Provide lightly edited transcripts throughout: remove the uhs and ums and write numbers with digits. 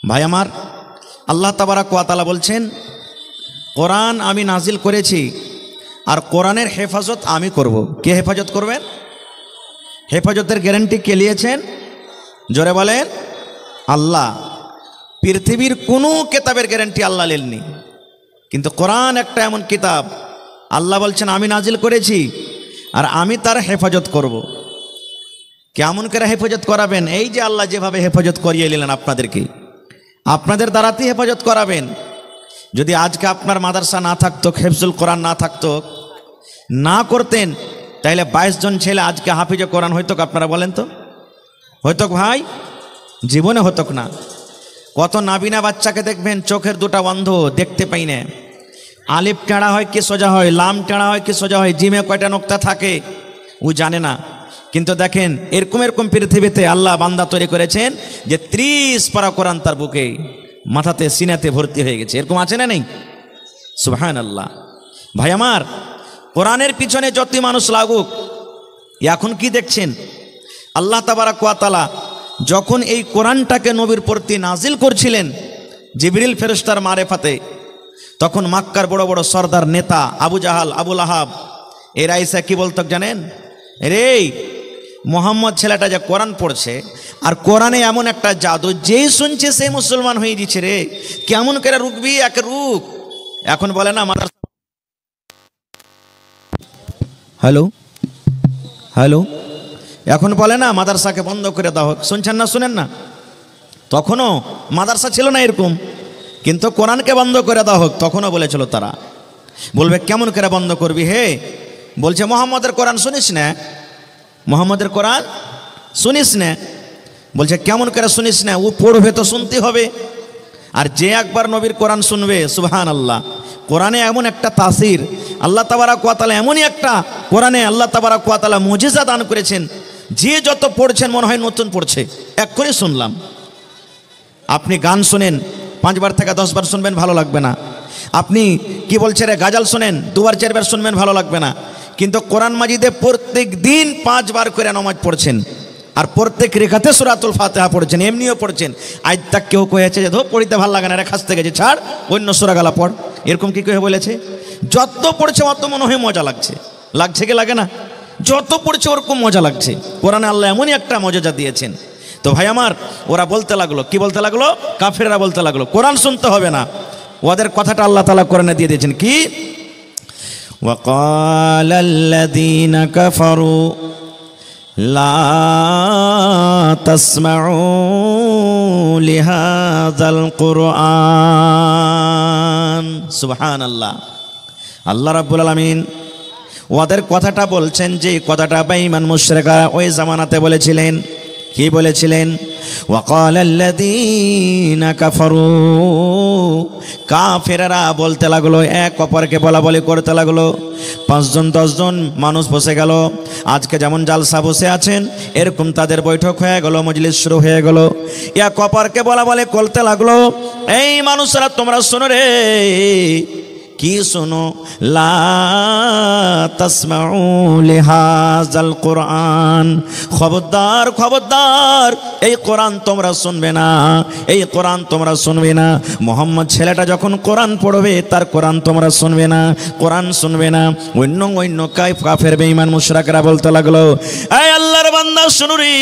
ভাই আমার, আল্লাহ তাবারাক ওয়া তাআলা বলছেন কোরআন আমি নাজিল করেছি আর কোরআনের হেফাজত আমি করব। কে হেফাজত করবেন? হেফাজতের গ্যারান্টি কে নিয়েছেন? জোরে বলেন আল্লাহ। পৃথিবীর কোনো কিতাবের গ্যারান্টি আল্লাহ নেননি, কিন্তু কোরআন একটা এমন কিতাব আল্লাহ বলছেন আমি নাজিল করেছি আর আমি তার হেফাজত করব। কেমন করে হেফাজত করাবেন? এই যে আল্লাহ যেভাবে হেফাজত করিয়ে নিলেন আপনাদেরকে, আপনাদের দ্বারাতেই হেফাজত করাবেন। যদি আজকে আপনার মাদ্রাসা না থাকতো, হেফজুল কোরআন না থাকতো, না করতেন, তাহলে 22 জন ছেলে আজকে হাফিজে কোরআন হইতো? আপনারা বলেন তো, হইতো ভাই? জীবনে হতো না। কত নাবিনা বাচ্চাকে দেখবেন চোখের দুটা বন্ধ, দেখতে পাই না। আলিফ টেড়া হয় কি সোজা হয়, লাম টেড়া হয় কি সোজা হয়, জিমে কয়টা নোক্তা থাকে ও জানে না। কিন্তু দেখেন এরকম এরকম পৃথিবীতে আল্লাহ বান্দা তৈরি করেছেন যে 30 পারা কোরআন তার বুকে, মাথাতে, সিনাতে ভর্তি হয়ে গেছে। এরকম আছে না নেই? সুবহানাল্লাহ। ভাই আমার, কোরআনের পিছনে যতই মানুষ লাগুক, এখন কি দেখছেন? আল্লাহ তাবারাক ওয়া তাআলা যখন এই কোরআনটাকে নবীর প্রতি নাজিল করছিলেন জিবরিল ফেরেশতার মারেফাতে, তখন মক্কার বড় বড় সর্দার নেতা আবু জাহাল, আবু লাহাব, এরা এসে কি বলতো জানেন? রে মোহাম্মদ ছেলেটা যে কোরআন পড়ছে, আর কোরআনে এমন একটা জাদু, যেই শুনছে সেই মুসলমান হয়ে দিচ্ছে রে, কেমন করে রুকবি? একে রুক। এখন বলে না মাদ্রাসা, হ্যালো হ্যালো, এখন বলে না মাদ্রাসাকে বন্ধ করে দাও। শুনছেন না? শুনেন না? তখনও মাদ্রাসা ছিল না এরকম, কিন্তু কোরআনকে বন্ধ করে দেওয়া হোক, তখনও বলেছিল তারা। বলবে কেমন করে বন্ধ করবি? হে বলছে মোহাম্মদের কোরআন শুনিস না? মোহাম্মদের কোরআন শুনিস না? বলছে কেমন করে শুনিস না? ও পড়বে তো শুনতে হবে। আর যে একবার নবীর কোরআন শুনবে, সুবহানাল্লাহ, কোরআনে এমন একটা তাসির, আল্লাহ তাবারাক ওয়া তাআলা এমনই একটা কোরআনে আল্লাহ তাবারাক ওয়া তাআলা মুজিজা দান করেছেন, যে যত পড়ছেন মনে হয় নতুন পড়ছে। এক্ষুনি শুনলাম। আপনি গান শোনেন 5 বার থেকে 10 বার শুনবেন, ভালো লাগবে না। আপনি কি বলছে রে গাজাল শোনেন 2 বার 4 বার শুনবেন, ভালো লাগবে না। কিন্তু কোরআন মাজিদে প্রত্যেক দিন 5 বার করে নামাজ পড়ছেন, আর প্রত্যেক রেখাতে সূরাতুল ফাতিহা পড়ছেন, এমনিও পড়ছেন। আজ তাক কেউ কয়েছে যে ধো পড়িতে ভালো লাগে না রে, খাসতে গেছে, ছাড় অন্য সূরা গালা পড়, এরকম কি কেউ বলেছে? যত পড়ছে অত মনে হয় মজা লাগছে। লাগছে কি লাগে না? যত পড়ছে ওরকম মজা লাগছে। কোরআনে আল্লাহ এমনই একটা মজা দিয়েছেন। তো ভাই আমার, ওরা বলতে লাগলো, কি বলতে লাগলো? কাফেররা বলতে লাগলো কোরআন শুনতে হবে না। ওদের কথাটা আল্লাহ তাআলা কোরআনে দিয়ে দিয়েছেন কি? ওয়াকালাল্লাযীনা কাফারু লা তাসমাউ লিহাযাল কুরআন। সুবহানাল্লাহ। আল্লাহ রাব্বুল আলামিন ওদের কথাটা বলছেন, যে কথাটা বেঈমান মুশরিকরা ওই জামানাতে বলেছিলেন। কি বলেছিলেন? ওয়াকালাল্লাযীনা কাফারু, কাফেররা বলতে লাগলো, এক অপরকে বলাবলি করতে লাগলো। 5 জন 10 জন মানুষ বসে গেল। আজকে যেমন জালসা বসে আছেন, এরকম তাদের বৈঠক হয়ে গেল, মজলিস শুরু হয়ে গেল। এক অপরকে বলাবলি করতে লাগলো, এই মানুষরা তোমরা শোনো রে, কি শোনো? লা তাসমাউ লিহাযাল কুরআন, খবরদার খবরদার, এই কোরআন তোমরা শুনবে না, এই কোরআন তোমরা শুনবে না। মোহাম্মদ ছেলেটা যখন কোরআন পড়বে, তার কোরআন তোমরা শুনবে না, কোরআন শুনবে না। অন্য অন্য কাফের বেঈমান মুশরিকরা বলতে লাগলো, এই আল্লাহর বান্দা শুনো রে,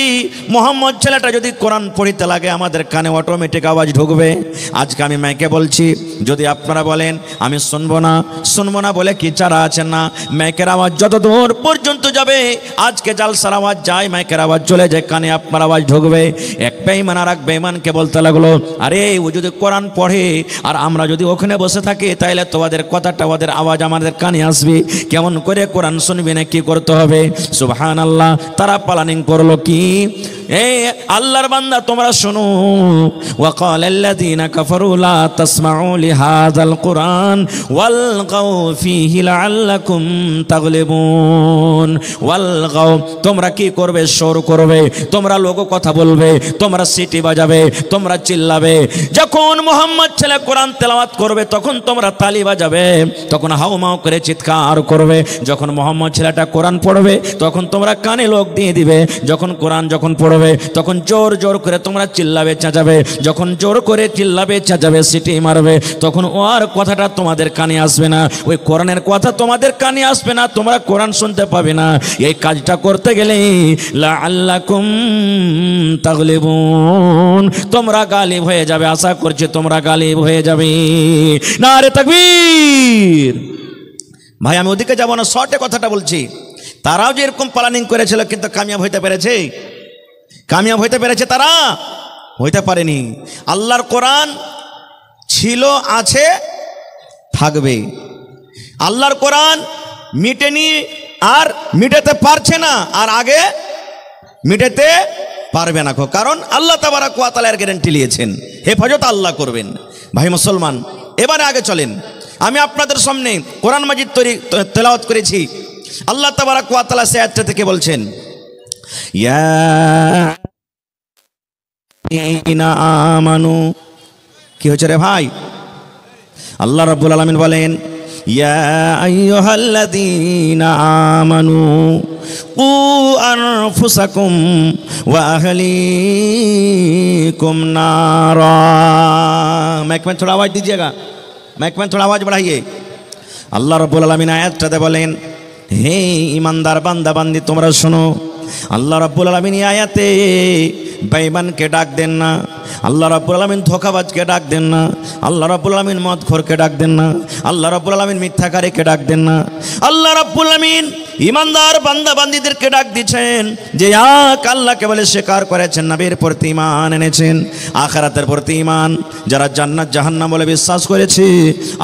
মোহাম্মদ ছেলেটা যদি কোরআন পড়িতে লাগে, আমাদের কানে অটোমেটিক আওয়াজ ঢুকবে। আজকে আমি মাইকে বলছি, যদি আপনারা বলেন আমি শুনবো না বলে কি চারা আছেন না? মাইকের আওয়াজ যত দূর পর্যন্ত যাবে, আজকে জালসার আওয়াজ যায়, মাইকের আওয়াজ চলে যায়, কানে আপনার আওয়াজ ঢুকবে। এক বেঈমান আর এক বেঈমানকে বলতে লাগলো, আরে ও যদি কোরআন পড়ে আর আমরা যদি ওখানে বসে থাকি, তাহলে তোমাদের কথাটা, ওদের আওয়াজ আমাদের কানে আসবে, কেমন করে কোরআন শুনবি না? কি করতে হবে? সুবহানাল্লাহ। তারা প্ল্যানিং করলো কি? এই আল্লাহর বান্দা তোমরা শোনো, ওয়াকালাল্লাযীনা কাফারু লা তাসমাউ লিহাযাল কুরআন ওয়ালগাউ ফীহি লাআল্লাকুম তাগলিবুন। ওয়ালগাউ, তোমরা কি করবে? শোর করবে, তোমরা লোক কথা বলবে, তোমরা সিটি বাজাবে, তোমরা চিল্লাবে। যখন মুহাম্মদ ছেলে কোরআন তেলাওয়াত করবে, তখন তোমরা তালি বাজাবে, তখন হাউমাউ করে চিৎকার করবে। যখন মুহাম্মদ ছেলেটা কোরআন পড়বে, তখন তোমরা কানে লোক দিয়ে দিবে। যখন কোরআন পড়বে, পড়বে তখন জোর জোর করে তোমরা চিল্লাবে চেঁচাবে, যখন জোর করে চিল্লাবে চেঁচাবে সিটি মারবে তখন ওর কথাটা তোমাদের কানে আসবে না, ওই কোরআনের কথা তোমাদের কানে আসবে না, তোমরা কোরআন শুনতে পাবে না। এই কাজটা করতে গেলে লাআল্লাকুম তাগলিবুন, তোমরা গালিব হয়ে যাবে, আশা করছি তোমরা গালিব হয়ে যাবে। নারে তাকবীর। ভাই আমি ওদিকে যাব না, শর্টে কথাটা বলছি। তারাও যে এরকম প্ল্যানিং করেছিল কিন্তু কামিয়াব হইতে পেরেছে? কামিয়াব হইতে পেরেছে? তারা হইতে পারেনি। আল্লাহর কোরআন ছিল, আছে, থাকবে। আল্লাহর কোরআন মিটেনি আর মিটাতে পারছে না, আর আগে মিটাতে পারবে না, কারণ আল্লাহ তাবারাক ওয়া তাআলার গ্যারান্টি নিয়েছেন, হেফাজত আল্লাহ করবেন। ভাই মুসলমান, এবারে আগে চলেন। আমি আপনাদের সামনে কোরআন মাজিদ তেলাওয়াত করেছি। আল্লাহ তাবারাক ওয়া তাআলা সে আয়াতটা থেকে বলছেন, ইয়া আইয়ুহাল্লাযীনা আমানু। কি হচ্ছে রে ভাই? আল্লাহ রাব্বুল আলামিন বলেন, ইয়া আইয়ুহাল্লাযীনা আমানু কু আনফুসাকুম ওয়া আহলিকুম নারা। মাইক में थोड़ा आवाज दीजिएगा, माइक में थोड़ा आवाज बढ़ाइए। আল্লাহ রাব্বুল আলামিন আয়াতটাতে বলেন, হে ইমানদার বান্দা বান্দি তোমরা শোনো। আল্লাহ রাব্বুল আলামিন এই আয়াতে বেঈমানকে ডাক দেন না, আল্লাহ রাব্বুল আলামিন ধোঁকাবাজকে ডাক দেন না, আল্লাহ রাব্বুল আলামিন মদখোরকে ডাক দেন না, আল্লাহ রাব্বুল আলামিন মিথ্যাকারীকে ডাক দেন না। আল্লাহ রাব্বুল আলামিন ইমানদার বান্দা বান্দীদেরকে ডাক দিচ্ছেন যে এক আল্লাহকে বলে স্বীকার করেছেন, নবীর প্রতি ঈমান এনেছেন, আখিরাতের প্রতি ঈমান, যারা জান্নাত জাহান্নাম বলে বিশ্বাস করেছে।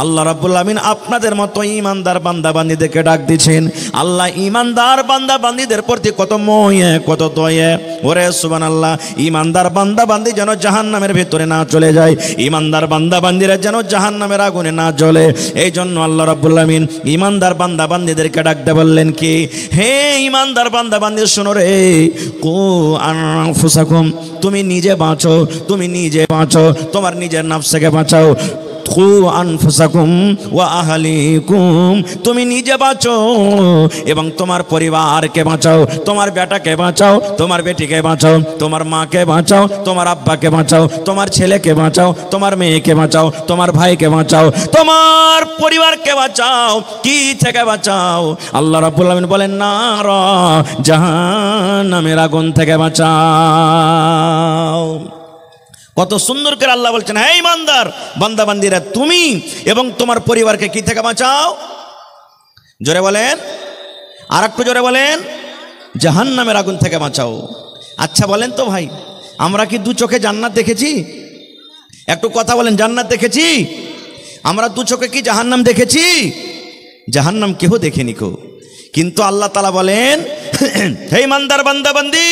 আল্লাহ রাব্বুল আলামিন আপনাদের মতো ইমানদার বান্দা বান্দীদেরকে ডাক দিচ্ছেন। আল্লাহ ইমানদার বান্দা বান্দীদের প্রতি কত ময়ে কত দয়ে। ওরে সুবহানাল্লাহ, ইমানদার বান্দা বান্দি যেন জাহান্নামের ভিতরে না চলে যায়, ইমানদার বান্দা বান্দিরা যেন জাহান্নামের আগুনে না জ্বলে। এই জন্য আল্লাহ রাব্বুল আলামিন ইমানদার বান্দা বান্দিদেরকে ডাকতে বললেন কি, হে ইমানদার বান্দা বান্দি শোনো রে, কু আনফুসাকুম, তুমি নিজে বাঁচো, তুমি নিজে বাঁচো, তোমার নিজের নফসকে বাঁচাও। কু আনফুসাকুম ওয়া আহলিকুম, তুমি নিজে বাঁচো এবং তোমার পরিবারকে বাঁচাও, তোমার বেটাকে বাঁচাও, তোমার বেটিকে বাঁচাও, তোমার মাকে বাঁচাও, তোমার আব্বাকে বাঁচাও, তোমার ছেলেকে বাঁচাও, তোমার মেয়েকে বাঁচাও, তোমার ভাইকে বাঁচাও, তোমার পরিবারকে বাঁচাও। কি থেকে বাঁচাও? আল্লাহ রাব্বুল আলামিন বলেন, নার, জাহান্নামের আগুন থেকে বাঁচাও। কত সুন্দর করে আল্লাহ বলছেন, হে ইমানদার বান্দা বান্দিরা, তুমি এবং তোমার পরিবারকে কি থেকে বাঁচাও? জোরে বলেন, আর একটু জোরে বলেন, জাহান্নামের আগুন থেকে বাঁচাও। আচ্ছা বলেন তো ভাই, আমরা কি দু চোখে জান্নাত দেখেছি? একটু কথা বলেন, জান্নাত দেখেছি? আমরা দু চোখে কি জাহান্নাম দেখেছি? জাহান্নাম কেউ দেখেনি কো। কিন্তু আল্লাহ তাআলা বলেন, হে ইমানদার বান্দা বান্দি,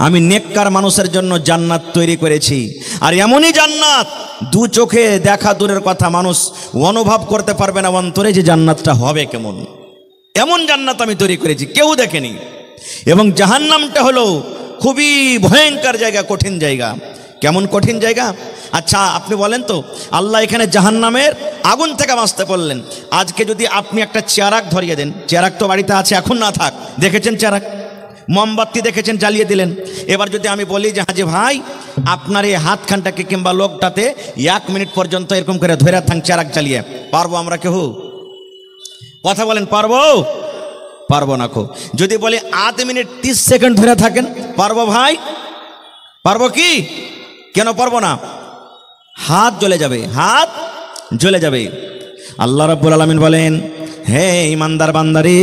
আমি নেককার মানুষের জন্য জান্নাত তৈরি করেছি। আর এমনই জান্নাত দু চোখে দেখা দূরের কথা, মানুষ অনুভব করতে পারবে না অন্তরে যে জান্নাতটা হবে কেমন। এমন জান্নাত আমি তৈরি করেছি, কেউ দেখেনি। এবং জাহান্নামটা হলো খুবই ভয়ঙ্কর জায়গা, কঠিন জায়গা। কেমন কঠিন জায়গা? আচ্ছা আপনি বলেন তো, আল্লাহ এখানে জাহান্নামের আগুন থেকে বাঁচতে বললেন। আজকে যদি আপনি একটা চেরাক ধরিয়ে দেন, চেরাক তো বাড়িতে আছে, এখন না থাক, দেখেছেন চেরাক, মোমবাতি দেখেছেন, জ্বালিয়ে দিলেন। এবার যদি আমি বলি যে হাজি ভাই, আপনার এই হাতখানটাকে কিংবা লোকটাতে 1 মিনিট পর্যন্ত এরকম করে ধরে থাক চেরাক জ্বালিয়ে, পারবো আমরা কেউ? কথা বলেন, পারবো? পারবো না কো। যদি বলি 8 মিনিট 30 সেকেন্ড ধরে থাকেন, পারবো ভাই? পারবো কি? কেন পারবো না? হাত জ্বলে যাবে, হাত জ্বলে যাবে। আল্লাহ রাব্বুল আলামিন বলেন, হে ইমানদার বান্দারে,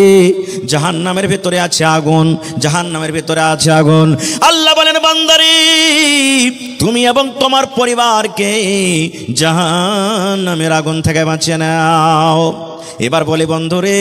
জাহান্নামের ভিতরে আছে আগুন, জাহান্নামের ভিতরে আছে আগুন। আল্লাহ বলেন, বান্দারে তুমি এবং তোমার পরিবারকে জাহান্নামের আগুন থেকে বাঁচিয়ে নাও। এবার বলি বন্ধুরে,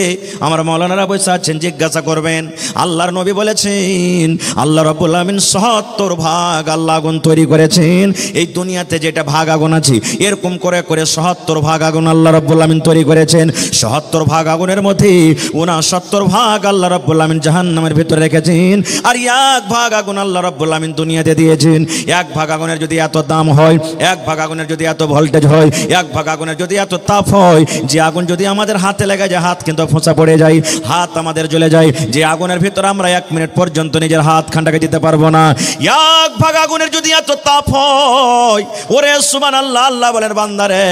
আমার মাওলানারা বসে আছেন, জিজ্ঞাসা করবেন, আল্লাহর নবী বলেছেন আল্লাহ রাব্বুল আলামিন ৭০ ভাগ আল্লাহ আগুন তৈরি করেছেন। এই দুনিয়াতে যেটা ভাগ আগুন আছে, এরকম করে করে ৭০ ভাগ আগুন আল্লাহ রাব্বুল আলামিন তৈরি করেছেন। ৭০ ভাগ আগুনের মধ্যে ৬৯ ভাগ আল্লাহ রাব্বুল আলামিন জাহান্নামের ভিতরে রেখেছেন। আর 1 ভাগ আগুন আল্লাহ রাব্বুল আলামিন দুনিয়াতে দিয়েছেন। 1 ভাগ আগুনের যদি এত দাম হয়, 1 ভাগ আগুনের যদি এত ভোল্টেজ হয়, 1 ভাগ আগুনের যদি এত তাপ হয়, যে আগুন যদি আমাদের হাতে লেগে যায়, হাত কিন্তু ফোঁচা পড়ে যায়, হাত আমাদের জ্বলে যায়, যে আগুনের ভিতরে আমরা 1 মিনিট পর্যন্ত নিজের হাত খানটাকে দিতে পারবো না। 1 ভাগ আগুনের যদি এত তাপ হয়, ওরে সুবহানাল্লাহ, আল্লাহ বলেন বান্দারে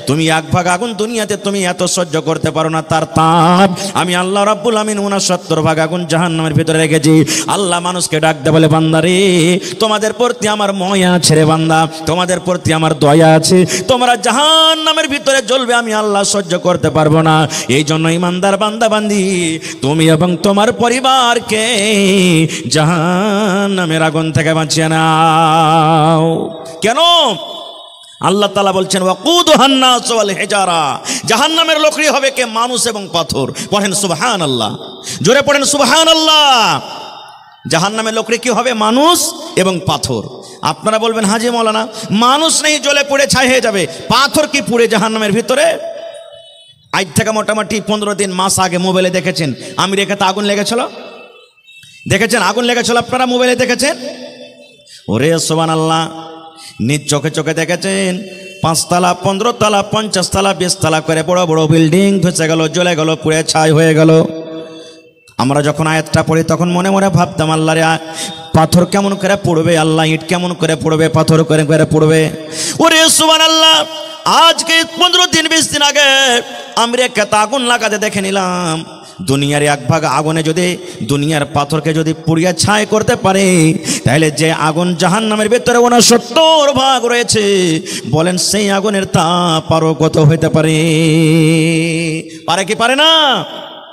তুমি 1 ভাগ আগুন দুনিয়াতে তুমি এত সহ্য করতে পারো না, তার তাপ আমি আল্লাহ রাব্বুল আমিন 69 ভাগ আগুন জাহান্নামের ভিতরে রেখেছি। আল্লাহ মানুষকে ডাকতে বলে বান্দারে তোমাদের প্রতি আমার মায়া আছে রে বান্দা, তোমাদের প্রতি আমার দয়া আছে, তোমরা জাহান্নামের ভিতরে জ্বলবে, আমি আল্লাহ সহ্য করতে পারবো না। এই জন্য ইমানদার বান্দা বান্দি তুমি এবং তোমার পরিবারকে জাহান্নামের আগুন থেকে বাঁচিয়ে নাও। কেন? আল্লাহ তাআলা বলছেন ওয়াকুদুহান নাস ওয়াল হিজারা, জাহান্নামের লোকরি হবে কে? মানুষ এবং পাথর। পড়েন সুবহানাল্লাহ, জোরে পড়েন সুবহানাল্লাহ। জাহান্নামের লোকরি কি হবে? মানুষ এবং পাথর। আপনারা বলবেন হাজি মাওলানা মানুষ নেই জ্বলে পুড়ে ছাই হয়ে যাবে, পাথর কি পুড়ে জাহান্নামের ভিতরে? আজ থেকে মোটামুটি 15 দিন মাস আগে মোবাইলে দেখেছেন আমেরিকাতে আগুন লেগেছিল, দেখেছেন আগুন লেগেছিল, আপনারা মোবাইলে দেখেছেন? ওরে সুবহানাল্লাহ, নিজ চোখে চোখে দেখেছেন 5 তলা 15 তলা 50 তলা 20 তলা করে বড় বড় বিল্ডিং ধসে গেল, জ্বলে গেল, পুড়ে ছাই হয়ে গেল। আমরা যখন আয়াতটা পড়ি তখন মনে মনে ভাবতাম আল্লাহ রে পাথর কেমন করে পড়বে, আল্লাহ ইট কেমন করে পড়বে, পাথর করে করে পড়বে। ওরে সুবহানাল্লাহ, আজকে 15 দিন 20 দিন আগে আমেরিকাতে আগুন লাগাতে দেখে নিলাম, দুনিয়ার 1 ভাগ আগুনে যদি দুনিয়ার পাথরকে যদি পুড়িয়ে ছাই করতে পারে, তাহলে যে আগুন জাহান্নামের ভিতরে 69 ভাগ রয়েছে, বলেন সেই আগুনের তাপ আরো কত হইতে পারে? পারে কি পারে না?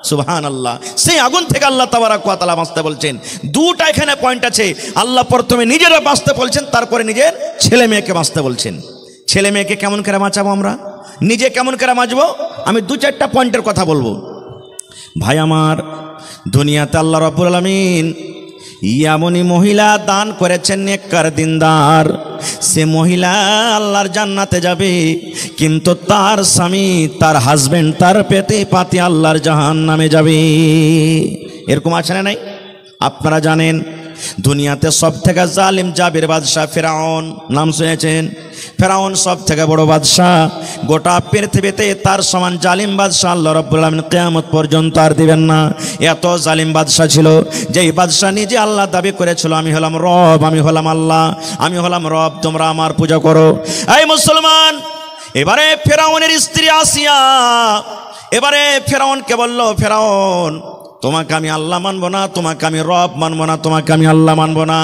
সুবহানাল্লাহ। সেই আগুন থেকে আল্লাহ তাবারাক ওয়া তাআলা বাঁচতে বলছেন। দুটা এখানে পয়েন্ট আছে, আল্লাহ প্রথমে নিজেরা বাঁচতে বলছেন, তারপরে নিজের ছেলে মেয়েকে বাঁচতে বলছেন। ছেলে মেয়েকে কেমন করে বাঁচাবো আমরা, নিজে কেমন করে বাঁচবো, আমি 2-4টা পয়েন্টের কথা বলবো। ভাই আমার, দুনিয়াতে আল্লাহ রাব্বুল আলামিন এমনই মহিলা দান করেছেন নেককার দিনদার, সে মহিলা আল্লাহর জান্নাতে যাবে, কিন্তু তার স্বামী তার হাজবেন্ড তার পেতে পাতে আল্লাহর জাহান্নামে যাবে। এরকম আছে না নাই? আপনারা জানেন দুনিয়াতে সব থেকে জালিম জাবির বাদশাহ ফেরাউন, নাম শুনেছেন? ফেরাউন সব থেকে বড় বাদশাহ, গোটা পৃথিবীতে তার সমান জালিম বাদশাহ আল্লাহ রাব্বুল আলামিন কিয়ামত পর্যন্ত আর দিবেন না। এত জালিম বাদশাহ ছিল, যেই বাদশাহ নিজে আল্লাহ দাবি করেছিল আমি হলাম রব, আমি হলাম আল্লাহ, আমি হলাম রব, তোমরা আমার পূজা করো। এই মুসলমান, এবারে ফেরাউনের স্ত্রী আসিয়া এবারে ফেরাউনকে বলল, ফেরাউন তোমাকে আমি আল্লাহ মানবো না, তোমাকে আমি রব মানবো না, তোমাকে আমি আল্লাহ মানবো না।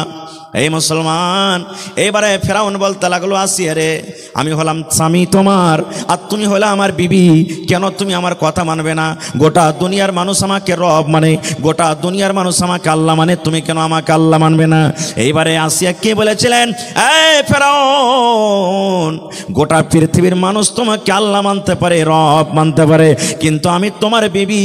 এই মুসলমান, এইবারে ফেরাউন বলতে লাগলো আসিয়া রে, আমি হলাম স্বামী তোমার আর তুমি হলে আমার বিবি, কেন তুমি আমার কথা মানবে না? গোটা দুনিয়ার মানুষ আমাকে রব মানে, গোটা দুনিয়ার মানুষ আমাকে আল্লাহ মানে, তুমি কেন আমাকে আল্লাহ মানবে না? এইবারে আসিয়া কে বলেছিলেন, এই ফেরাউন, গোটা পৃথিবীর মানুষ তোমাকে আল্লাহ মানতে পারে, রব মানতে পারে, কিন্তু আমি তোমার বিবি,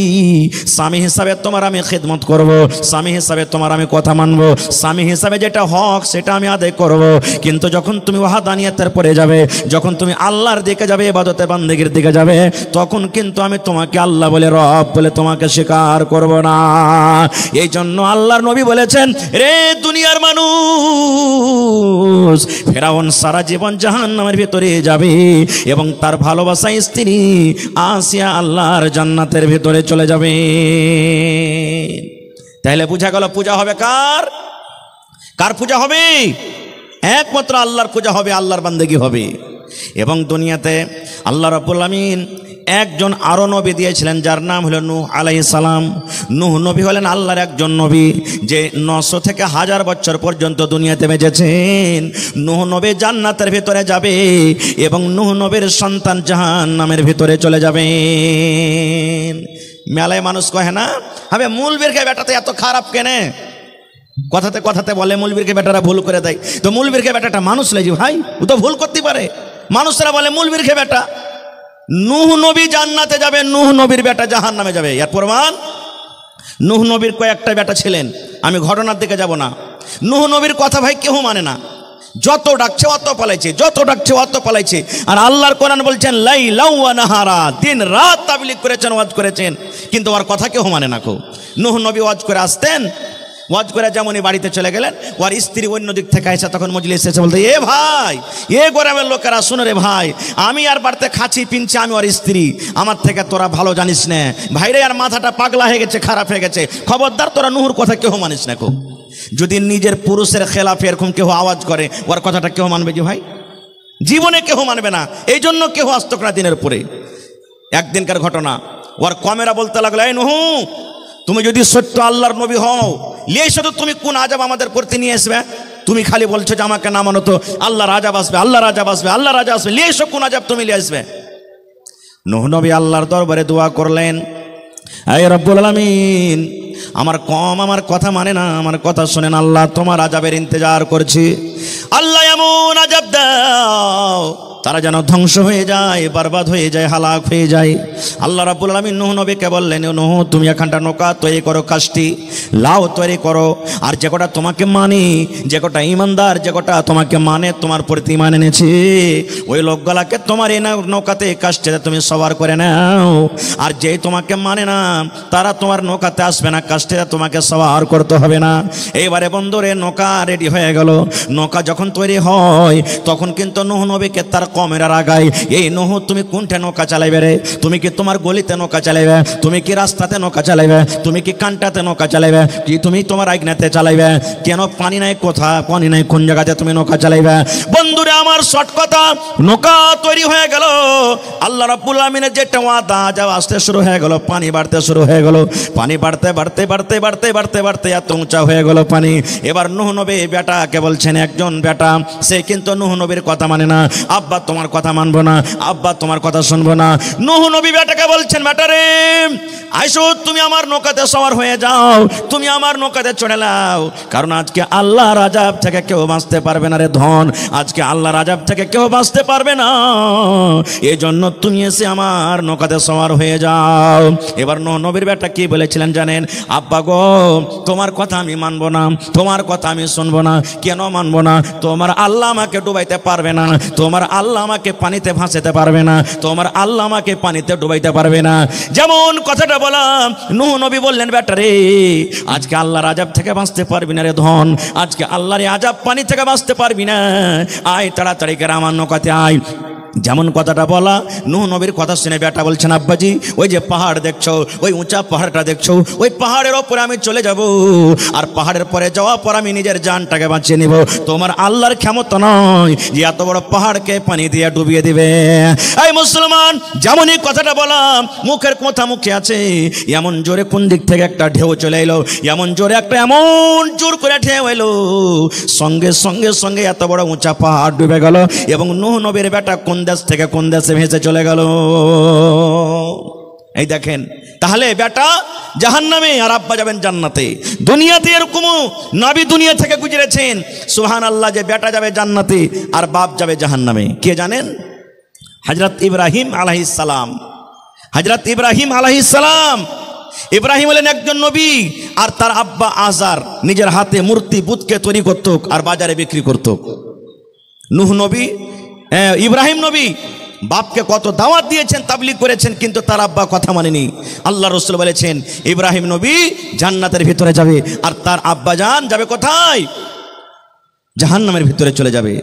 স্বামী হিসাবে তোমার আমি খিদমত করব, স্বামী হিসাবে তোমার আমি কথা মানব, স্বামী হিসাবে যেটা হক সেটা আমি আদায় করব, কিন্তু যখন তুমি ওয়াহদানিয়াতের পরে যাবে, যখন তুমি আল্লাহর দিকে যাবে, ইবাদতে বান্দেগীর দিকে যাবে, তখন কিন্তু আমি তোমাকে আল্লাহ বলে রব বলে তোমাকে স্বীকার করব না। এই জন্য আল্লাহর নবী বলেছেন, রে দুনিয়ার মানুষ, ফেরাউন সারা জীবন জাহান্নামের ভিতরে যাবে এবং তার ভালোবাসা স্ত্রী আসিয়া আল্লাহর জান্নাতের ভিতরে চলে যাবে। তাহলে বুঝা গেল পূজা হবে কার? কার পূজা হবে? একমাত্র আল্লাহর পূজা হবে, আল্লাহর বান্দেগী হবে। এবং দুনিয়াতে আল্লাহ রাব্বুল আমিন একজন আরো নবী দিয়েছিলেন, যার নাম হলো নূহ আলাইহিস সালাম। নূহ নবী হলেন আল্লাহর একজন নবী, যে 900 থেকে 1000 বছর পর্যন্ত দুনিয়াতে বেঁচেছেন। নূহ নবী জান্নাতের ভিতরে যাবে এবং নূহ নবীর সন্তান জাহান্নামের ভিতরে চলে যাবেন। মেলায় মানুষ কহে না, হবে মূলবীর কে বেটাতে এত খারাপ কেনে? কথাতে কথাতে বলে মূলবীর কে বেটারা ভুল করে দেয়, তো মূলবীর কে বেটাটা মানুষ লেজি ভাই, ও তো ভুল করতে পারে। মানুষরা বলে মূলবীর কে বেটা। নূহ নবী জান্নাতে যাবে, নূহ নবীর বেটা জাহান্নামে যাবে। এর প্রমাণ, নূহ নবীর কয়েকটা বেটা ছিলেন, আমি ঘটনার দিকে যাব না। নূহ নবীর কথা ভাই কেউ মানে না, যত ডাকছে অত পালাইছে, যত ডাকছে অত পালাইছে। আর আল্লাহর কোরআন বলছেন লাইলা ওয়া নাহারা, দিন রাত তাবলীগ করেছেন, ওয়াজ করেছেন, কিন্তু ওর কথা কেউ মানে না। নূহ নবী ওয়াজ করে আসতেন, ওয়াজ করে যেমনই বাড়িতে চলে গেলেন, ওর স্ত্রী অন্য দিক থেকে এসে তখন মজলিসে এসে বলতে, এ ভাই, এ গ্রামের লোকেরা শুনো রে ভাই, আমি আর বাড়িতে খাচ্ছি পিনছি, আমি ওর স্ত্রী, আমার থেকে তোরা ভালো জানিস না, ভাইরে আর মাথাটা পাগলা হয়ে গেছে, খারাপ হয়ে গেছে, খবরদার তোরা নুহুর কথা কেউ মানিস না। খুব যদি নিজের পুরুষের খেলাফে এরকম কেউ আওয়াজ করে, ওর কথাটা কেউ মানবে যে ভাই? জীবনে কেউ মানবে না। এই জন্য কেউ আসত না দিনের পরে। একদিনকার ঘটনা, ওর কমেরা বলতে লাগলো, এই নুহু, তুমি যদি সত্য আল্লাহর নবী হও, লিয়ে এসো তো, তুমি কোন আজাব আমাদের করতে নিয়ে আসবে? তুমি খালি বলছো যে আমাকে না মানো তো আল্লাহর আজাব আসবে, আল্লাহর আজাব আসবে, আল্লাহর আজাব আসবে, লিয়ে এসো, কোন আজাব তুমি লিয়ে আসবে? নূহ নবী আল্লাহর দরবারে দোয়া করলেন, এই রব্বুল আলামিন, আমার কম আমার কথা মানে না, আমার কথা শোনেন আল্লাহ, তোমার আজাবের ইন্তজার করছি, আল্লাহ এমন আজাব দাও তারা যেন ধ্বংস হয়ে যায়, বরবাদ হয়ে যায়, হালাক হয়ে যায়। আল্লাহ রাব্বুল আলামিন নূহ নবীকে বললেন, নূহ তুমি এখানটা নৌকা তৈরি করো, কাষ্টি লাউ তৈরি করো, আর যে কটা তোমাকে মানে, যে কটা ইমানদার, যে কটা তোমাকে মানে, তোমার প্রতি ইমান এনেছে, ওই লোকগুলাকে তোমার এই নৌকাতে কাষ্টিতে তুমি সবার করে নাও, আর যেই তোমাকে মানে না তারা তোমার নৌকাতে আসবে না, কাষ্টিতে তোমাকে সবার করতে হবে না। এইবারে বন্ধুরে নৌকা রেডি হয়ে গেল। নৌকা যখন তৈরি হয় তখন কিন্তু নূহ নবীকে তার কমেরা রাগায়, এই নূহ তুমি কোনটা নৌকা চালাইবে রে? তুমি কি তোমার গলিতে নৌকা চালাইবে? তুমি কি রাস্তাতে নৌকা চালাইবে? তুমি কি কানটাতে নৌকা চালাইবে? কি তুমি তোমার আইগনাতে চালাইবে? কেন পানি নাই, কোথা পানি নাই, কোন জায়গাতে তুমি নৌকা চালাইবে? বন্ধুরে আমার শর্ট কথা, নৌকা তৈরি হয়ে গেল। আল্লাহ রাব্বুল আলামিনের যেটা ওয়াদা যা আসতে শুরু হয়ে গেল, পানি বাড়তে শুরু হয়ে গেল, পানি বাড়তে বাড়তে বাড়তে বাড়তে বাড়তে বাড়তে এত উঁচা হয়ে গেল পানি। এবার নূহ নবী বেটাকে বলছেন, একজন বেটা, সে কিন্তু নূহ নবীর কথা মানে না, আব্বা তোমার কথা মানবো না, আব্বা তোমার কথা শুনবো না। নূহ নবী বেটাকে বলছেন, বেটারে আইসো, তুমি আমার নৌকাতে সওয়ার হয়ে যাও, তুমি আমার নৌকাতে চড়ে নাও, কারণ আজকে আল্লাহর আযাব থেকে কেউ বাঁচতে পারবে না রে ধন, আজকে আল্লাহর আযাব থেকে কেউ বাঁচতে পারবে না, এই জন্য তুমি এসে আমার নৌকাতে সওয়ার হয়ে যাও। এবার নূহ নবীর বেটা কি বলেছিলেন জানেন? আব্বা গো, তোমার কথা আমি মানবো না, তোমার কথা আমি শুনবো না। কেন মানবো না? তোমার আল্লাহ আমাকে ডুবাইতে পারবে না, তোমার আল্লাহ আমাকে পানিতে ভাসাতে পারবে না, তোমার আল্লাহ আমাকে পানিতে ডুবাইতে পারবে না। যেমন কথাটা বললাম, নূহ নবী বললেন, বেটারে আজকে আল্লাহর আযাব থেকে বাঁচতে পারবি না রে ধন, আজকে আল্লাহর আযাব পানি থেকে বাঁচতে পারবি না, আয় তাড়াতাড়ি করে আমার নৌকাতে আয়। যেমন কথাটা বলা, নূহ নবীর কথা শুনে বেটা বলছেন, আব্বাজি ওই যে পাহাড় দেখছো, ওই উঁচা পাহাড়টা দেখছো, ওই পাহাড়ের ওপরে আমি চলে যাব, আর পাহাড়ের পরে যাওয়ার পর আমি নিজের জানটাকে বাঁচিয়ে নিব। তোমার আল্লাহর ক্ষমতা নয় যে এত বড় পাহাড়কে পানি দিয়ে ডুবিয়ে দিবে। এই মুসলমান, যেমনই কথাটা বললাম, মুখের কথা মুখে আছে, এমন জোরে কোন দিক থেকে একটা ঢেউ চলে এলো, এমন জোরে একটা এমন জোর করে ঢেউ এলো, সঙ্গে সঙ্গে সঙ্গে এত বড় উঁচা পাহাড় ডুবে গেল, এবং নূহ নবীর বেটা কোন দেশ থেকে কোন দেশে ভেসে চলে গেল। এই দেখেন, তাহলে বেটা জাহান্নামে আর আব্বা যাবেন জান্নাতে। দুনিয়াতে এরকম নবী দুনিয়া থেকে গুজরেছেন, সুবহানাল্লাহ, যে বেটা যাবে জান্নাতে আর বাপ যাবে জাহান্নামে। কে জানেন? হযরত ইব্রাহিম আলাইহিস সালাম। হযরত ইব্রাহিম আলাইহিস সালাম, ইব্রাহিম হলেন একজন নবী, আর তার আব্বা আজার নিজের হাতে মূর্তি বুতকে তৈরি করত আর বাজারে বিক্রি করত। নূহ নবী, ইব্রাহিম নবী বাপকে কত দাওয়াত দিয়েছেন, তাবলীগ করেছেন, কিন্তু তার আব্বা কথা মানেনি। আল্লাহ রাসূল বলেছেন, ইব্রাহিম নবী জান্নাতের ভিতরে যাবে, আর তার আব্বা জান যাবে কোথায়? জাহান্নামের ভিতরে চলে যাবে।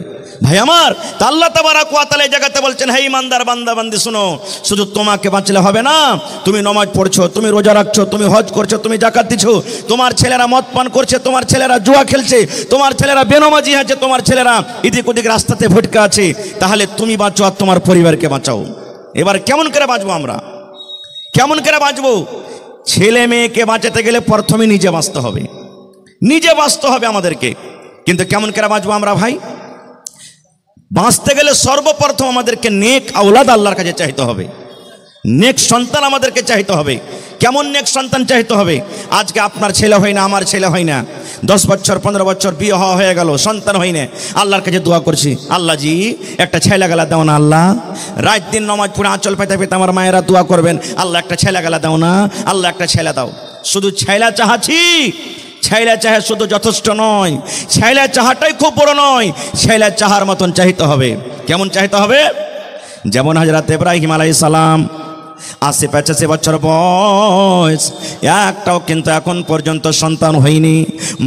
ভাই আমার, তা আল্লাহ তাবারক ওয়া তাআলা এই জায়গাতে বলছেন, হে ইমানদার বান্দা বান্দি শুনো, শুধু তোমাকে বাঁচলে হবে না, তুমি নামাজ পড়ছো, তুমি রোজা রাখছো, তুমি হজ করছো, তুমি যাকাত দিছো, তোমার ছেলেরা মদ পান করছে, তোমার ছেলেরা জুয়া খেলছে, তোমার ছেলেরা বেনামাজি আছে, তোমার ছেলেরা এদিক ওদিক রাস্তাতে ভটকে আছে, তাহলে তুমি বাঁচো আর তোমার পরিবারকে বাঁচাও। এবার কেমন করে বাঁচবো আমরা? কেমন করে বাঁচবো? ছেলে মেয়েকে বাঁচাতে গেলে প্রথমে নিজে বাঁচতে হবে, নিজে বাঁচতে হবে আমাদেরকে। কিন্তু কেমন করে বাঁচবো আমরা ভাই? বাঁচতে গেলে সর্বপ্রথম আমাদেরকে নেক আওলাদ আল্লাহর কাছে চাইতে হবে, নেক সন্তান আমাদেরকে চাইতে হবে। কেমন নেক সন্তান চাইতে হবে? আজকে আপনার ছেলে হয় না, আমার ছেলে হয় না, 10 বছর 15 বছর বিয়ে হয়ে গেল, সন্তান হয় না, আল্লাহর কাছে দোয়া করছি, আল্লাহ জি একটা ছেলে গেলা দাও না আল্লাহ। রাত দিন নামাজ পড়ে আঁচল পেতে পেতে আমার মায়েরা দোয়া করবেন, আল্লাহ একটা ছেলে গেলা দাও না, আল্লাহ একটা ছেলে দাও। শুধু ছেলে চাহাচ্ছি, ছেলে চাহে শুধু যথেষ্ট নয়, ছেলে চাহাটাই খুব বড় নয়, ছেলে চাহার মতন চাইতে হবে। কেমন চাইতে হবে? যেমন হযরত ইব্রাহিম আলাইহিস সালাম 80-85 বছর বয়স, একটাও কিন্তু এখন পর্যন্ত সন্তান হয়নি।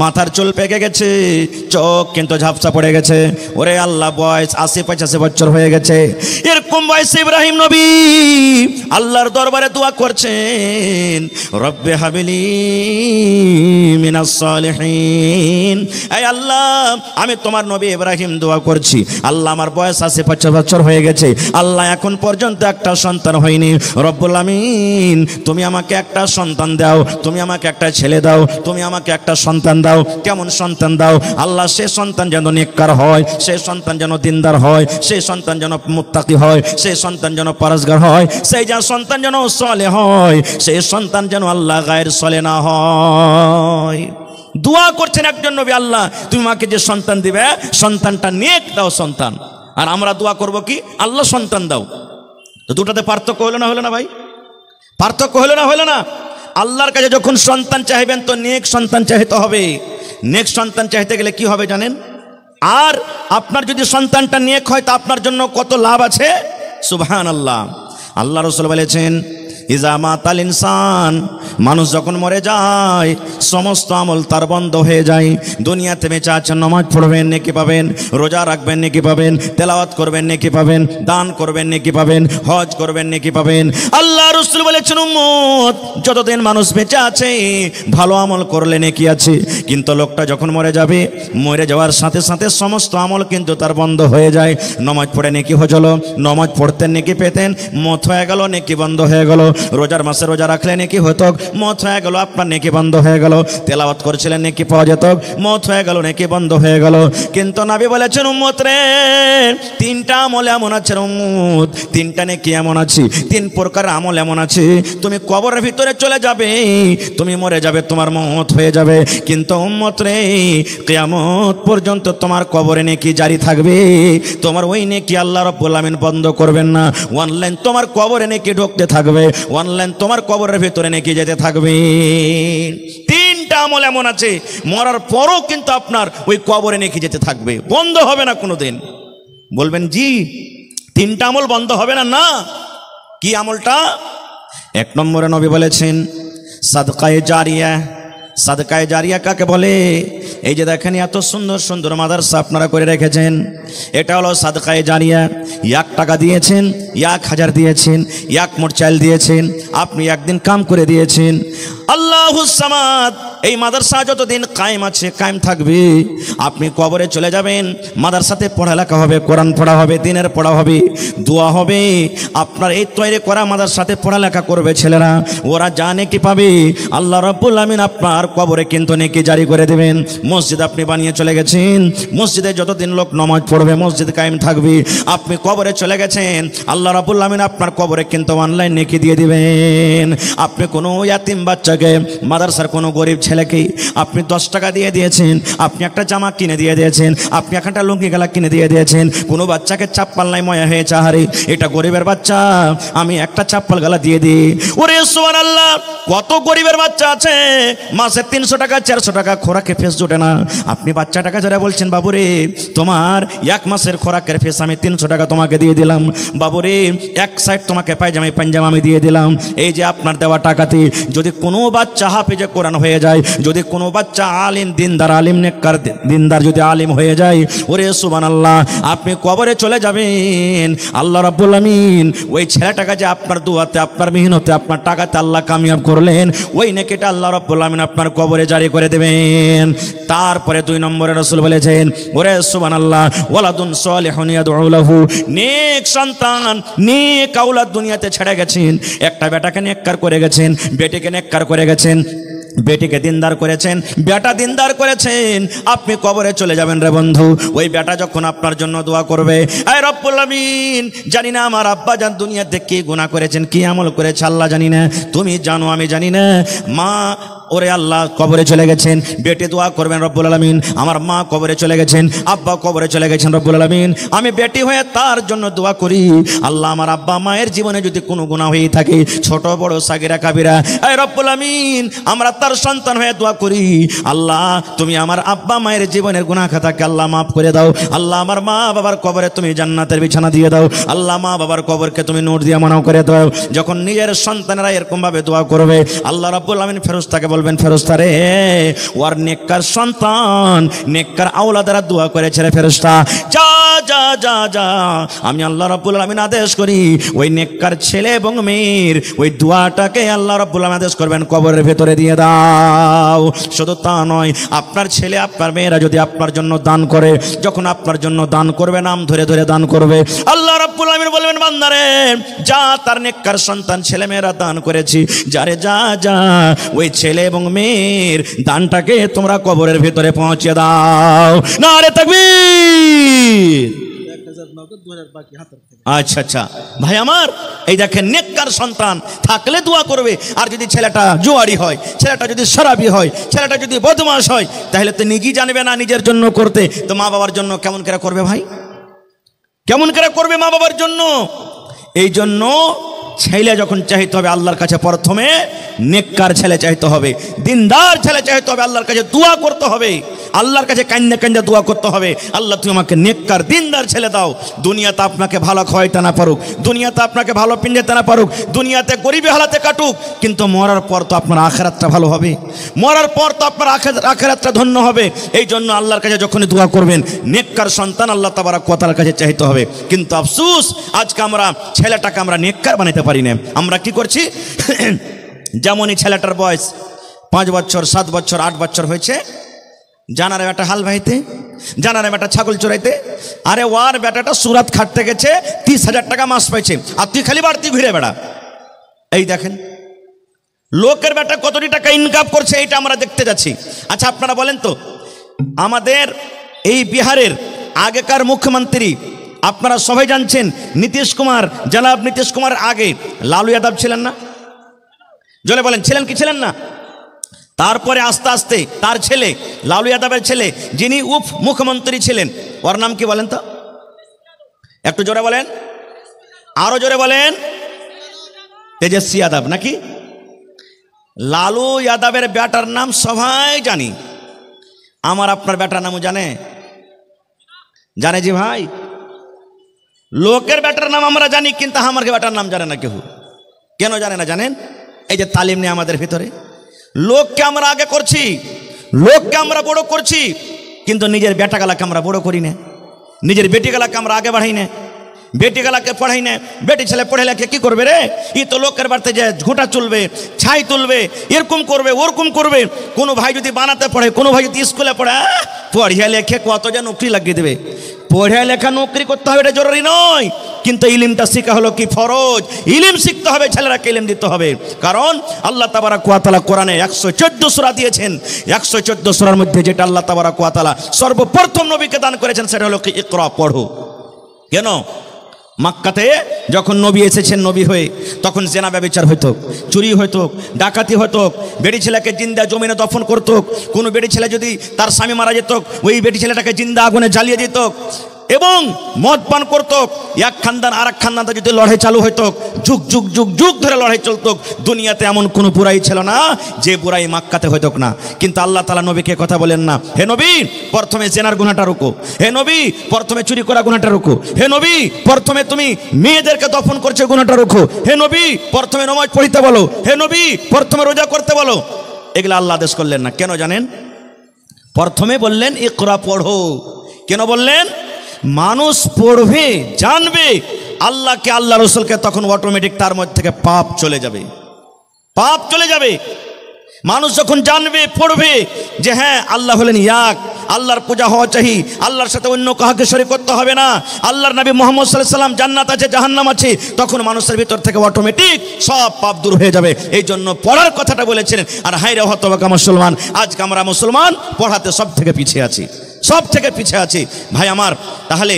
মাথার চুল পেকে গেছে, চোখ কিন্তু ঝাপসা পড়ে গেছে। ওরে আল্লাহ, বয়স 80-85 বছর হয়ে গেছে। এরকম বয়সে ইব্রাহিম নবী আল্লাহর দরবারে দোয়া করছেন, রব্বে হাবিলি মিনাস সালিহিন। এই আল্লাহ, আমি তোমার নবী ইব্রাহিম দোয়া করছি, আল্লাহ আমার বয়স 80-85 বছর হয়ে গেছে, আল্লাহ এখন পর্যন্ত একটা সন্তান হয়নি। রব্বুল আমিন, তুমি আমাকে একটা সন্তান দাও, তুমি আমাকে একটা ছেলে দাও, তুমি আমাকে একটা সন্তান দাও। কেমন সন্তান দাও আল্লাহ? সে সন্তান যেন নেককার হয়, সে সন্তান যেন দিনদার হয়, সে সন্তান যেন মুত্তাকি হয়, সে সন্তান যেন পরহেজগার হয়, সেই যা সন্তান যেন সলে হয়, সেই সন্তান যেন আল্লাহ গায়ের সলে না হয়। দোয়া করছেন একজন নবী, আল্লাহ তুমি আমাকে যে সন্তান দিবে সন্তানটা নেক দাও সন্তান। আর আমরা দোয়া করব কি, আল্লাহ সন্তান দাও। তো দুটাতে পার্থক্য হলো না? হলো না ভাই? পার্থক্য হলো না? হলো না? আল্লাহর কাছে যখন সন্তান চাইবেন তো নেক সন্তান চাইতে হবে। নেক সন্তান চাইতে গেলে কি হবে জানেন? আর আপনার যদি সন্তানটা নেক হয় তা আপনার জন্য কত লাভ আছে, সুবহানাল্লাহ। আল্লাহ রাসূল বলেছেন, ইজা মাতাল ইনসান, মানুষ যখন মরে যায় সমস্ত আমল তার বন্ধ হয়ে যায়। দুনিয়াতে বেঁচে আছেন, নামাজ পড়বেন নেকি পাবেন, রোজা রাখবেন নেকি পাবেন, তেলাওয়াত করবেন নেকি পাবেন, দান করবেন নেকি পাবেন, হজ করবেন নেকি পাবেন। আল্লাহ রাসূল বলেছেন, উম্মত যতদিন মানুষ বেঁচে আছে ভালো আমল করলে নেকি আছে, কিন্তু লোকটা যখন মরে যাবে, মরে যাওয়ার সাথে সাথে সমস্ত আমল কিন্তু তার বন্ধ হয়ে যায়। নামাজ পড়ে নেকি হজলো, নামাজ পড়তেন নেকি পেতেন, মত হয়ে গেল নেকি বন্ধ হয়ে গেল। রোজার মাসে রোজা রাখলে নেকি হতো, মত হয়ে গেল আপনার নেকি বন্ধ হয়ে গেল। তেলাওয়াত করেছিলেন নেকি পাওয়া যেত, মত হয়ে গেল নেকি বন্ধ হয়ে গেল। কিন্তু নবী বলেছেন, উম্মত রে, তিনটা আমল এমন আছে উম্মত, তিনটা নেকি এমন আছে, তিন প্রকার আমল এমন আছে, তুমি কবরের ভিতরে চলে যাবে, তুমি মরে যাবে, তোমার মত হয়ে যাবে, কিন্তু উম্মত রে কিয়ামত পর্যন্ত তোমার কবরে নেকি জারি থাকবে। তোমার ওই নেকি আল্লাহ রাব্বুল আমিন বন্ধ করবেন না। অনলাইন তোমার কবরে নেকি ঢুকতে থাকবে, অনলাইন তোমার কবরের ভিতরে নেকি যেতে থাকবে। তিনটা আমল এমন আছে মরার পরও কিন্তু আপনার ওই কবরে নেকি যেতে থাকবে, বন্ধ হবে না কোনোদিন। বলবেন জি তিনটা আমল বন্ধ হবে না? না। কি আমলটা? এক নম্বরে নবী বলেছেন সাদকায়ে জারিয়া। সাদকায়ে জারিয়া কাকে বলে? এই যে দেখেন এত সুন্দর সুন্দর মাদ্রাসা আপনারা করে রেখেছেন, এটা হলো সাদকায়ে জারিয়া। 1 টাকা দিয়েছেন, 1000 দিয়েছেন, 1 মোট চাল দিয়েছেন, আপনি একদিন কাম করে দিয়েছেন। আল্লাহুস সামাদ, এই মাদ্রাসা যতদিন কায়েম আছে কায়েম থাকবে। আপনি কবরে চলে যাবেন, মাদ্রাসাতে পড়ালেখা হবে, কোরআন পড়া হবে, দিনের পড়া হবে, দোয়া হবে। আপনার এই তৈরি করা মাদ্রাসাতে পড়ালেখা করবে ছেলেরা, ওরা জানে কি পাবে, আল্লাহ রাব্বুল আমিন আপনার কবরে কিন্তু নেকি জারি করে দেবেন। মসজিদ আপনি বানিয়ে চলে গেছেন, মসজিদে যতদিন লোক নামাজ পড়বে মসজিদ কায়েম থাকবে। আপনি কবরে চলে গেছেন, আল্লাহ রাব্বুল আমিন আপনার কবরে কিন্তু অনলাইন নেকি দিয়ে দিবেন। আপনি কোনো ইয়াতিম বাচ্চাকে, মাদ্রাসার কোনো গরিব ছেলেকে আপনি 10 টাকা দিয়ে দিয়েছেন, আপনি একটা জামা কিনে দিয়ে দিয়েছেন, আপনি একটা লুঙ্গি গালা কিনে দিয়ে দিয়েছেন। কোনো বাচ্চাকে চাপ্পাল নাই ময়া হয়েছে, আহারে এটা গরিবের বাচ্চা, আমি একটা চাপ্পাল গালা দিয়ে দিই। ওরে সুবহানাল্লাহ, কত গরিবের বাচ্চা আছে মাসে 300 টাকা 400 টাকা খোরাকের ফেস জোটে না। আপনি বাচ্চাটাকে যারা বলছেন, বাবুরে তোমার 1 মাসের খোরাকের ফেস আমি 300 টাকা তোমাকে দিয়ে দিলাম, বাবুরে 1 সাইড তোমাকে পায়জামা আমি দিয়ে দিলাম। এই যে আপনার দেওয়া টাকাতে যদি কোনো বাচ্চা হাফেজে কোরআন হয়ে যায়, যদি কোনো বাচ্চা আলিম দিনদার, আলিম নেককার দিনদার যদি আলিম হয়ে যায়, ওরে সুবহানাল্লাহ, আপনি কবরে চলে যাবেন, আল্লাহ রাব্বুল আমিন ওই ছেলেটাকে যে আপনার দুয়াতে, আপনার মেহনতে, আপনার টাকাতে আল্লাহ কামিয়াব করলেন, ওই নেকিটা আল্লাহ রাব্বুল আমিন আপনার কবরে জারি করে দেবেন। তারপরে 2 নম্বরে রাসূল বলেছেন, ওরে সুবহানাল্লাহ, ওয়ালাদুন সালিহুন ইয়াদউ লাহু, নেক সন্তান, নেক আওলাদ দুনিয়াতে ছেড়ে গেছেন। একটা বেটাকে নেককার করে গেছেন, বেটিকে নেককার করে গেছেন, বেটিকে দিনদার করেছেন, বেটা দিনদার করেছেন। আপনি কবরে চলে যাবেন রে বন্ধু, ওই বেটা যখন আপনার জন্য দোয়া করবে, আয় রব্বুল আমিন, জানি না আমার আব্বা জান দুনিয়াতে কি গুনাহ করেছেন, কি আমল করেছে আল্লাহ জানি না, তুমি জানো আমি জানি না, মা ওরে আল্লাহ কবরে চলে গেছেন, বেটি দোয়া করবেন রব্বুল আলামিন, আমার মা কবরে চলে গেছেন, আব্বা কবরে চলে গেছেন রব্বুল আলামিন, আমি বেটি হয়ে তার জন্য দোয়া করি। আল্লাহ আমার আব্বা মায়ের জীবনে যদি কোনো গুনাহ হয়ে থাকে, ছোট বড় সাগিরা কাবিরা, এই রব্বুল আলামিন আমরা তার সন্তান হয়ে দোয়া করি, আল্লাহ তুমি আমার আব্বা মায়ের জীবনের গুনাহ খাতাকে আল্লাহ মাফ করে দাও। আল্লাহ আমার মা বাবার কবরে তুমি জান্নাতের বিছানা দিয়ে দাও। আল্লাহ মা বাবার কবরকে তুমি নূর দিয়ে মানাও করে দাও। যখন নিজের সন্তানেরা এরকম ভাবে দোয়া করবে, আল্লাহ রাব্বুল আলামিন ফেরেশতাকে বলবেন, ফেরেশতা রে, ওর নেককার সন্তান নেককার আওলাদেরা দোয়া করেছে রে ফেরেশতা, যা যা যা যা, আমি আল্লাহ রাব্বুল আলামিন আদেশ করি ওই নেককার ছেলে এবং মেয়ের ওই দোয়াটাকে আল্লাহ রাব্বুল আলামিন আদেশ করবেন কবরের ভেতরে দিয়ে দাও। শুধু তা নয়, আপনার ছেলে আপনার মেয়েরা যদি আপনার জন্য দান করে, যখন আপনার জন্য দান করবে, নাম ধরে ধরে দান করবে, আল্লাহ রাব্বুল আলামিন বলবেন, বান্দারে যা, তার নেককার সন্তান ছেলে মেয়েরা দান করেছি, যারে যা যা, ওই ছেলে এবং মেয়ের দানটাকে তোমরা কবরের ভেতরে পৌঁছে দাও। নারে তাকবীর। আচ্ছা আচ্ছা ভাই আমার, এই দেখেন নেককার সন্তান থাকলে দোয়া করবে, আর যদি ছেলেটা জুয়ারি হয়, ছেলেটা যদি শরাবি হয়, ছেলেটা যদি বদমাশ হয়, তাহলে তো নিজেই জানবে না নিজের জন্য করতে, তো মা বাবার জন্য কেমন করে করবে ভাই, কেমন করে করবে মা বাবার জন্য? এই জন্য ছেলে যখন চাইতে হবে আল্লাহর কাছে, প্রথমে নেককার ছেলে চাইতে হবে, দিনদার ছেলে চাইতে হবে, আল্লাহর কাছে দোয়া করতে হবে, আল্লাহর কাছে কান্না কান্না দোয়া করতে হবে, আল্লাহ তুমি আমাকে নেককার দিনদার ছেলে দাও। দুনিয়াতে আপনাকে ভালো খাওয়াইতে না পারুক, দুনিয়াতে আপনাকে ভালো পিন্ডাতে না পারুক, দুনিয়াতে গরিবী হালাতে কাটুক, কিন্তু মরার পর তো আপনার আখিরাতটা ভালো হবে, মরার পর তো আপনার আখিরাতটা ধন্য হবে। এই জন্য আল্লাহর কাছে যখনই দোয়া করবেন, নেককার সন্তান আল্লাহ তাবারক ওয়া তাআলার কাছে চাইতে হবে। কিন্তু আফসোস, আজকে আমরা ছেলেটাকে আমরা নেককার বানাইতে পারি না। আমরা কি করছি, যেমনই ছেলেটার বয়স 5 বছর 7 বছর 8 বছর হয়েছে, জানারে বেটা হাল ভাইতে, জানারে বেটা ছাগল চড়াইতে, আরে ওয়ার বেটাটা সুরাত খাটতে গেছে, 30,000 টাকা মাস পাইছে, আর তুই খালি বাড়তি ঘুরে বেড়া। এই দেখেন লোকের বেটা কতটি টাকা ইনকাম করছে, এইটা আমরা দেখতে যাচ্ছি। আচ্ছা আপনারা বলেন তো, আমাদের এই বিহারের আগেকার মুখ্যমন্ত্রী আপনারা সবাই জানছেন, নীতিশ কুমার, জনাব নীতিশ কুমারের আগে লালু যাদব ছিলেন না? জলে বলেন, ছিলেন কি ছিলেন না? তারপরে আস্তে আস্তে তার ছেলে, লালু যাদবের ছেলে, যিনি উপ মুখ্যমন্ত্রী ছিলেন, ওর নাম কি বলেন তো? একটু জোরে বলেন, আরো জোরে বলেন। তেজস্বী যাদব নাকি? লালু যাদবের বেটার নাম সবাই জানি, আমার আপনার বেটার নামও জানে? জানে জি ভাই, লোকের বেটার নাম আমরা জানি, কিন্তু আমার বেটার নাম জানে না কেউ। কেন জানে না জানেন? এই যে তালিম নেই আমাদের ভিতরে, লোককে আমরা আগে করছি, লোককে আমরা বড় করছি, কিন্তু নিজের বেটাগালাকে আমরা বড় করি না, নিজের বেটিগালাকে আমরা আগে বাড়াই না, বেটিগালাকে পড়াই না। বেটি ছেলে পড়ে লেখে কি করবে রে? ই তো লোকের বাড়িতে যে ঘুঁটা চলবে, ছাই তুলবে, এরকম করবে, ওরকম করবে। কোনো ভাই যদি বানাতে পড়ে, কোনো ভাই যদি স্কুলে পড়ে, পড়িয়া লেখে কত যে নৌকরি লাগিয়ে দেবে। পড়ে লেখা নৌকরি করতে হবে এটা জরুরি নয়, কিন্তু ইলিমটা শেখা হলো কি ফরজ। ইলিম শিখতে হবে, ছেলেরাকে ইলিম দিতে হবে। কারণ আল্লাহ তাবারাক ওয়া তাআলা কোরআনে 114 সূরা দিয়েছেন, 114 সূরার মধ্যে যেটা আল্লাহ তাবারাক ওয়া তাআলা সর্বপ্রথম নবীকে দান করেছেন সেটা হলো কি ইকরা, পড়ো। কেন? মক্কাতে যখন নবী এসেছেন, নবী হয়ে, তখন জেনা ব্যভিচার হইতো, চুরি হইতো, ডাকাতি হইতো, বেটি ছেলেকে জিন্দা জমিনে দফন করত। কোনো বেটি ছেলে যদি তার স্বামী মারা যেত, ওই বেটি ছেলেটাকে জিন্দা আগুনে জ্বালিয়ে দিত, এবং মদ পান করত। এক খানদান আর এক খানদান যদি লড়াই চালু হইতো, যুগ যুগ যুগ যুগ ধরে লড়াই চলত। দুনিয়াতে এমন কোনো বুরাই ছিল না যে বুরাই মক্কাতে হইতো না। কিন্তু আল্লাহ তাআলা নবীকে কথা বলেন না, হে নবী প্রথমে জেনার গুনাহটা রুকো, হে নবী প্রথমে চুরি করা গুনাহটা রুকো, হে নবী প্রথমে তুমি মেয়েদেরকে দফন করছো গুনাহটা রুকো, হে নবী প্রথমে নামাজ পড়তে বলো, হে নবী প্রথমে রোজা করতে বলো। এগুলো আল্লাহ আদেশ করলেন না। কেন জানেন? প্রথমে বললেন ইকরা, পড়ো। কেন বললেন? মানুষ পড়বে, জানবে আল্লাহকে, আল্লাহ রসুলকে, তখন অটোমেটিক তার মধ্যে থেকে পাপ চলে যাবে, পাপ চলে যাবে। মানুষ যখন জানবে, পড়বে যে হ্যাঁ আল্লাহ হলেন এক, আল্লাহর পূজা হওয়া চাই, আল্লাহর সাথে অন্য কাউকে শরীক করতে হবে না, আল্লাহর নবী মুহাম্মদ সাল্লাল্লাহু আলাইহি ওয়াসাল্লাম, জান্নাত আছে, জাহান্নাম আছে, তখন মানুষের ভিতর থেকে অটোমেটিক সব পাপ দূর হয়ে যাবে। এই জন্য পড়ার কথাটা বলেছিলেন। আর হায়রে হতভাগা মুসলমান, আজকে আমরা মুসলমান পড়াতে সব থেকে পিছিয়ে আছি, সব থেকে পিছিয়ে আছি ভাই আমার। তাহলে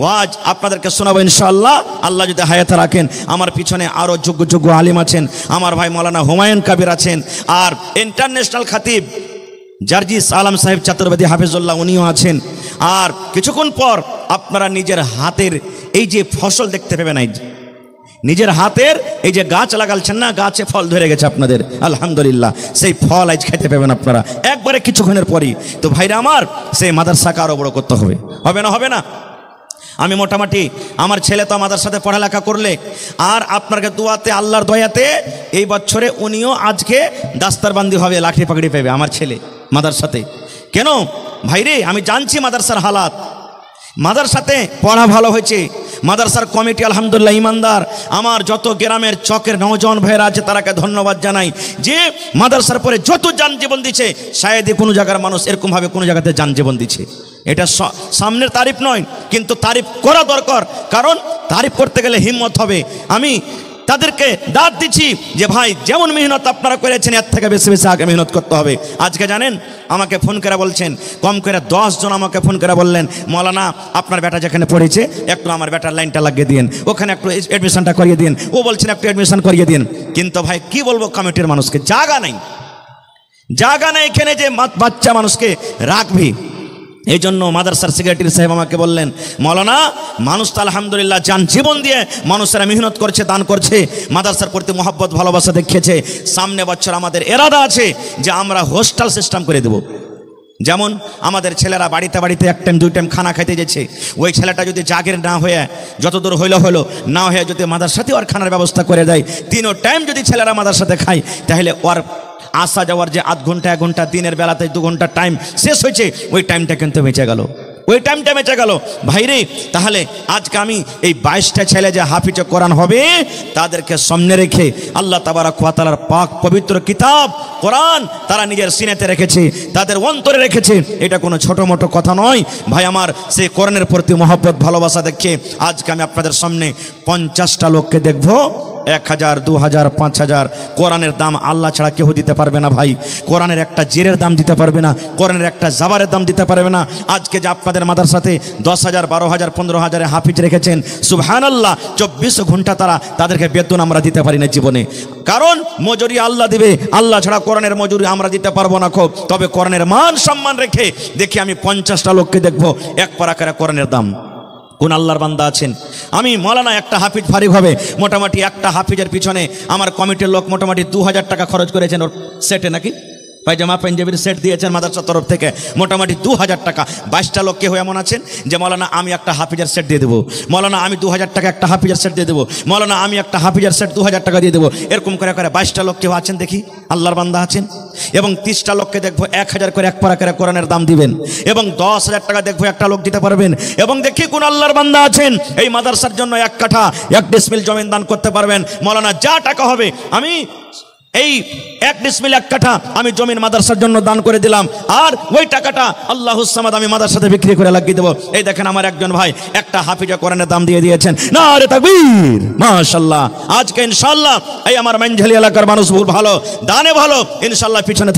ওয়াজ আপনাদেরকে শোনাবো ইনশাআল্লাহ, আল্লাহ যদি হায়াতে রাখেন। আমার পিছনে আরও যোগ্য যোগ্য আলিম আছেন, আমার ভাই মৌলানা হুমায়ুন কবির আছেন, আর ইন্টারন্যাশনাল খাতিব জার্জিস আলম সাহেব চতুর্বেদী হাফিজুল্লাহ উনিও আছেন। আর কিছুক্ষণ পর আপনারা নিজের হাতের এই যে ফসল দেখতে পাবেন, নিজের হাতের এই যে গাছ লাগালছেন না, গাছে ফল ধরে গেছে আপনাদের, আলহামদুলিল্লাহ, সেই ফল আজ খেতে পাবেন আপনারা একবারে কিছুক্ষণের পরই। তো ভাইরা আমার, সেই মাদ্রাসাকে আরও বড় করতে হবে, হবে না? হবে না? আমি মোটামুটি আমার ছেলে তো আমাদের সাথে পড়ালেখা করলে, আর আপনাকে দোয়াতে আল্লাহর দয়াতে এই বছরে উনিও আজকে দাস্তারবান্দি হবে, লাঠি পাকড়ি পাবে আমার ছেলে মাদ্রাসাতে। কেন ভাইরে, আমি জানছি মাদ্রাসার হালাত, মাদ্রাসাতে পড়া ভালো হয়েছে, মাদ্রাসার কমিটি আলহামদুলিল্লাহ ইমানদার। আমার যত গ্রামের চকের নওজওয়ান ভাইয়েরা আছে তারাকে ধন্যবাদ জানাই যে মাদ্রাসার পরে যত যান জীবন দিচ্ছে, শায়দই কোনো জায়গার মানুষ এরকমভাবে কোনো জায়গাতে যান জীবন দিচ্ছে। এটা সামনের তারিফ নয়, কিন্তু তারিফ করা দরকার, কারণ তারিফ করতে গেলে হিম্মত হবে। আমি তাদেরকে দাঁত দিচ্ছি যে ভাই, যেমন মেহনত আপনারা করেছেন এর থেকে বেশি বেশি আগে মেহনত করতে হবে। আজকে জানেন আমাকে ফোন করে বলছেন, কম করে 10 জন আমাকে ফোন করে বললেন, মৌলানা আপনার বেটা যেখানে পড়েছে একটু আমার বেটার লাইনটা লাগিয়ে দিন, ওখানে একটু অ্যাডমিশনটা করিয়ে দিন, ও বলছেন একটু অ্যাডমিশন করিয়ে দিন। কিন্তু ভাই কি বলবো, কমিটির মানুষকে জায়গা নেই, জায়গা নেই এখানে যে বাচ্চা মানুষকে রাখবি। এই জন্য মাদ্রাসার সেক্রেটারি সাহেব আমাকে বললেন, মৌলানা মানুষ তো আলহামদুলিল্লাহ যান জীবন দিয়ে মানুষেরা মেহনত করছে, দান করছে, মাদ্রাসার প্রতি মহব্বত ভালোবাসা দেখিয়েছে। সামনে বছর আমাদের এরাদা আছে যে আমরা হোস্টেল সিস্টেম করে দেব। যেমন আমাদের ছেলেরা বাড়িতে বাড়িতে 1 টাইম 2 টাইম খানা খাইতে যাচ্ছে, ওই ছেলেটা যদি জাগের না হয়ে যতদূর হলো না হয়ে যদি মাদ্রাসাতে ওর খানার ব্যবস্থা করে দেয়, 3 টাইম যদি ছেলেরা মাদ্রাসাতে খায়, তাহলে ওর আসা যাওয়ার যে 1 ঘন্টা 1 ঘন্টা দিনের বেলাতে 2 ঘন্টা টাইম শেষ হয়েছে, ওই টাইমটা কিন্তু বেঁচে গেল, ওই টাইমটা বেঁচে গেল ভাইরে। তাহলে আজকে আমি এই 22টা ছেলে যে হাফিজে কোরআন হবে তাদেরকে সামনে রেখে আল্লাহ তাবারক ওয়া তাআলার পাক পবিত্র কিতাব কোরআন তারা নিজের সিনেতে রেখেছে, তাদের অন্তরে রেখেছে। এটা কোনো ছোট মোটো কথা নয় ভাই আমার। সেই কোরআনের প্রতি মহব্বত ভালোবাসা দেখে আজকে আমি আপনাদের সামনে 50টা লোককে দেখবো, 1000 2000 5000। কোরআনের দাম আল্লাহ ছাড়া কেউ দিতে পারবে না ভাই। কোরআনের একটা জেরের দাম দিতে পারবে না, কোরআনের একটা জাবারের দাম দিতে পারবে না। আজকে যে আপনাদের মাদ্রাসাতে 10,000 12,000 15,000 হাফিজ রেখেছেন, সুবহানাল্লাহ, 24 ঘন্টা তাদেরকে বেতন আমরা দিতে পারি না জীবনে, কারণ মজুরি আল্লাহ দিবে, আল্লাহ ছাড়া কোরআনের মজুরি আমরা দিতে পারবো না। খুব তবে কোরআনের মান সম্মান রেখে দেখি আমি 50টা লোককে দেখবো, এক পারা করে কোরআনের দাম। কোন আল্লাহর বান্দা আছেন? আমি মৌলানা একটা হাফিজ ফারিক হবে, মোটামুটি একটা হাফিজের পিছনে আমার কমিটির লোক মোটামুটি 2000 টাকা খরচ করেছেন ওর সেটে, নাকি পায়জামা পাঞ্জাবির সেট দিয়েছেন মাদ্রাসার তরফ থেকে মোটামুটি 2000 টাকা। 22টা লোক কেউ এমন আছেন যে মৌলানা আমি একটা হাফিজের সেট দিয়ে দেবো, মৌলানা আমি 2000 টাকা একটা হাফিজের সেট দিয়ে দেবো, মৌলানা আমি একটা হাফিজের সেট 2000 টাকা দিয়ে দেবো। এরকম করে 22টা লোক কেউ আছেন দেখি, আল্লাহর বান্দা আছেন। এবং 30টা লোককে দেখবো 1000 করে এক পারা করে কোরআনের দাম দিবেন, এবং 10,000 টাকা দেখবো একটা লোক দিতে পারবেন। এবং দেখি কোন আল্লাহর বান্দা আছেন এই মাদ্রাসার জন্য 1 কাঠা 1 ডিসমিল জমিন দান করতে পারবেন। মৌলানা যা টাকা হবে আমি এই 1 ডিসমিল 1 কাঠা আমি জমিন মাদ্রাসার জন্য দান করে দিলাম, আর ওই টাকাটা আল্লাহুস সামাদ আমি মাদ্রাসাতে বিক্রি করে লাগিয়ে দেবো। এই দেখেন আমার একজন ভাই একটা হাফিজা কোরআনের দাম দিয়ে দিয়েছেন, নারে তাকবীর, মাশাআল্লাহ। আজকে ইনশাআল্লাহ এই আমার মানঝালি এলাকার মানুষ ভালো, দানে ভালো, ইনশাআল্লাহ পিছনে